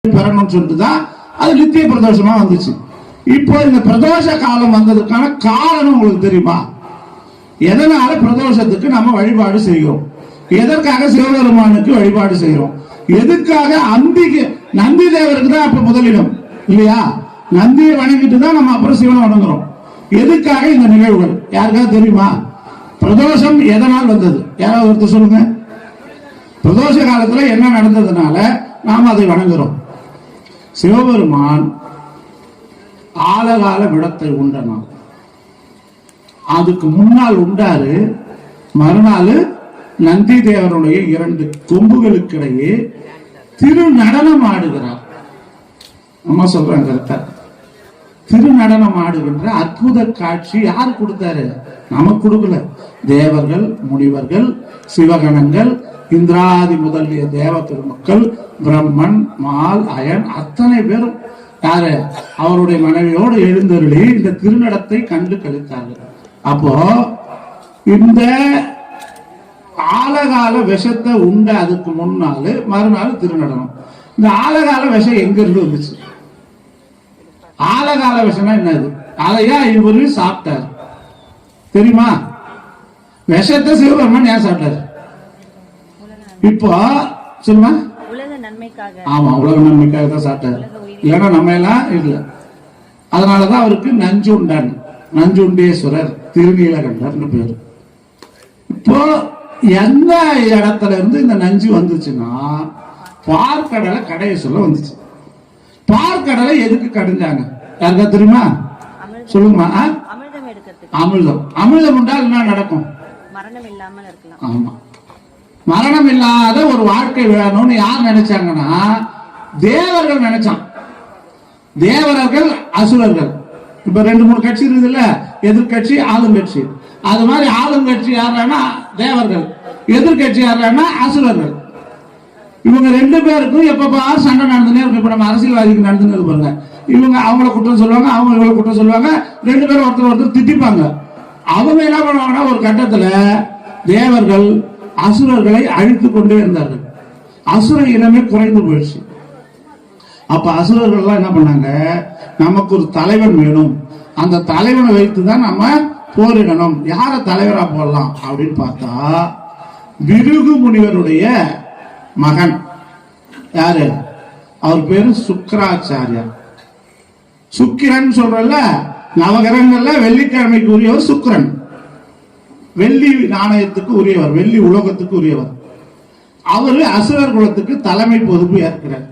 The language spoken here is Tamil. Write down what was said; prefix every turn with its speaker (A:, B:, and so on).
A: பெறணும்னு சொல்லிட்டுதான் அது நித்திய பிரதோஷமா வந்துச்சு. இப்போ இந்த பிரதோஷ காலம் வந்ததுக்கான காரணம் உங்களுக்கு தெரியுமா? எதனால பிரதோஷத்துக்கு நம்ம வழிபாடு செய்கிறோம்? எதற்காக சிவபெருமானுக்கு வழிபாடு செய்கிறோம்? எதுக்காக நந்தி தேவருக்கு தான் அப்ப முதலிடம் இல்லையா? நந்தியை வணங்கிட்டு தான் நம்ம அப்புறம் சிவனை வணங்குறோம். எதுக்காக இந்த நிகழ்வுகள் யாருக்காவது தெரியுமா? பிரதோஷம் எதனால் வந்தது? யாராவது ஒருத்தர் சொல்லுங்க. பிரதோஷ காலத்துல என்ன நடந்ததுனால நாம் அதை வணங்குறோம்? சிவபெருமான் ஆலகால விடத்தை உண்டனான். அதுக்கு முன்னால் உண்டாரு. மறுநாள் நந்தி தேவனுடைய 2 கொம்புகளுக்கிடையே திரு நடனம் ஆடுகிறார். அம்மா சொல்றாங்க கரெக்டா? திரு நடனம் ஆடுகின்ற அற்புத காட்சி யார் கொடுத்தாரு? நமக்கு கொடுக்கல. தேவர்கள், முனிவர்கள், சிவகணங்கள், இந்திராதி முதலிய தேவ பெருமக்கள், பிரம்மன், மால், அயன் அத்தனை பேரும் யாரு அவருடைய மனைவியோடு எழுந்தருளி இந்த திருநடத்தை கண்டு கழித்தார்கள். அப்போ இந்த ஆலகால விஷத்தை உண்ட அதுக்கு முன்னால மறுநாள் திருநடனம். இந்த ஆலகால விஷம் எங்க இருந்து வந்துச்சு? ஆலகால விஷம்னா என்னது? அதையா இவரு சாப்பிட்டாரு தெரியுமா? விஷத்தை சிவபெருமான் ஏன் சாப்பிட்டாரு? இப்போ சொல்லுமா? ஆமா, உலக நன்மைக்காக தான் சாப்பிட்டாரு. இல்லைன்னா நம்ம எல்லாம் இல்ல. அதனாலதான் அவருக்கு நஞ்சுண்டான், நஞ்சுண்டேஸ்வரர், திருநீலகண்டர்னு பேரு. இப்போ எந்த இடத்துல இருந்து இந்த நஞ்சு வந்துச்சுன்னா பார்க்கடலை கடைய சொல்ல வந்துச்சு. பார்க்கடலை எதுக்கு கடைஞ்சாங்க யாருக்கா தெரியுமா? சொல்லுமா? அமிர்தம். அமிர்தம் உண்டால் என்ன நடக்கும்? ஆமா, மரணம் இல்லாத ஒரு வாழ்க்கை வேணும்னு யார் நினைச்சாங்கன்னா தேவர்கள் நினைச்சான். தேவர்கள், அசுரர்கள். இப்ப 2-3 கட்சி இருக்குதுல்ல, எதிர்கட்சி, ஆளுங்கட்சி. அது மாதிரி ஆளுங்கட்சி யாருன்னா தேவர்கள், எதிர்கட்சி யாருன்னா அசுரர்கள். இவங்க 2 பேருக்கும் எப்ப சண்டை நடந்துனே இருக்கு. இப்ப நம்ம அரசியல்வாதிக்கு நடந்துன்னு பாருங்க. இவங்க அவங்கள குற்றம் சொல்லுவாங்க, அவங்க இவங்களை குற்றம் சொல்லுவாங்க. 2 பேரும் ஒருத்தர் திட்டிப்பாங்க. அவங்க என்ன பண்ணுவாங்கன்னா ஒரு கட்டத்துல தேவர்கள் அசுரர்களை அழித்து கொண்டே இருந்தார்கள். அசுர இனமே குறைந்து போயிடுச்சு. அப்ப அசுரர்கள் எல்லாம் என்ன பண்ணாங்க? நமக்கு ஒரு தலைவன் வேணும், அந்த தலைவனை வைத்துதான் நம்ம போரிடணும். யார தலைவரா போடலாம் அப்படின்னு பார்த்தா பிருகு முனிவருடைய மகன் யாரு? அவர் பேரு சுக்கராச்சாரியா. சுக்கிரன் சொல்றல, நவகிரகங்கள்ல வெள்ளிக்கிழமைக்கு உரியவர் சுக்கிரன். வெள்ளி நாணயத்துக்கு உரியவர், வெள்ளி உலோகத்துக்கு உரியவர். அவரு அசுரர் குலத்துக்கு தலைமை பொறுப்பு ஏற்கிறார்.